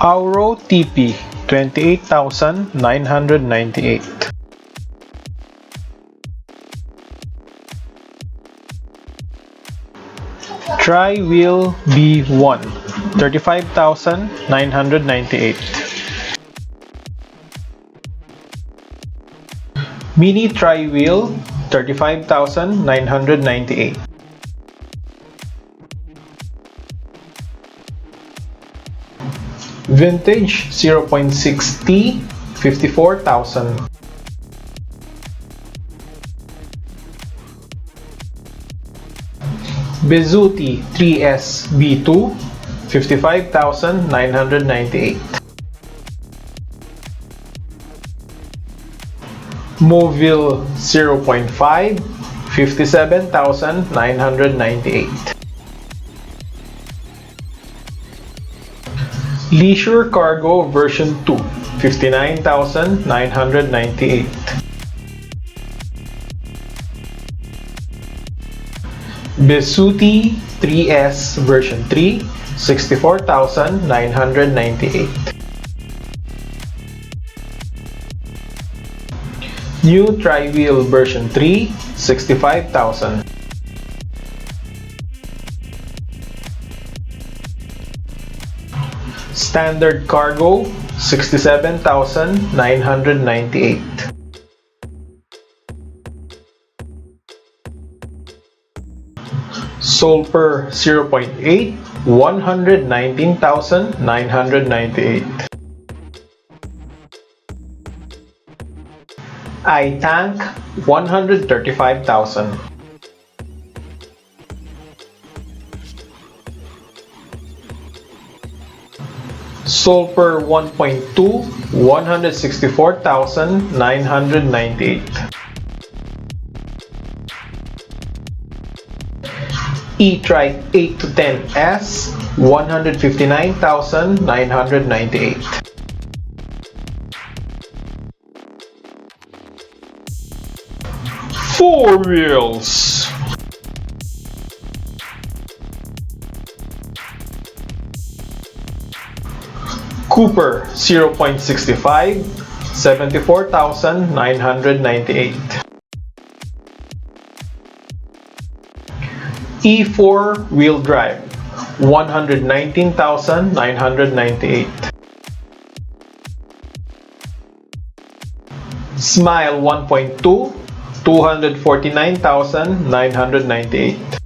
Auro TP 28,998. Tri-wheel B1 35,998. Mini tri-wheel 35,998. Vintage 0.6T 54,000. Bezuti 3S B2 55,998. Movil 0.5 57,998. Leisure Cargo version 2 59,998. Bezuti 3S version 3 64,998. New Tri-wheel version 3 65,000. Standard Cargo 67,998. Sulper 0.8 119,998. iTank 135,000. Sulper 1.2 164,998. E-Trike 8 to 10S 159,998. Four wheels. Cooper 0.65 74,998. E4 wheel drive 119,998. Smile 1.2 249,998.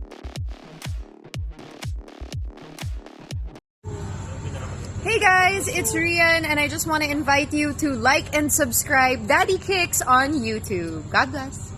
Hey guys, it's Rian and I just want to invite you to like and subscribe Daddy Kicks on YouTube. God bless.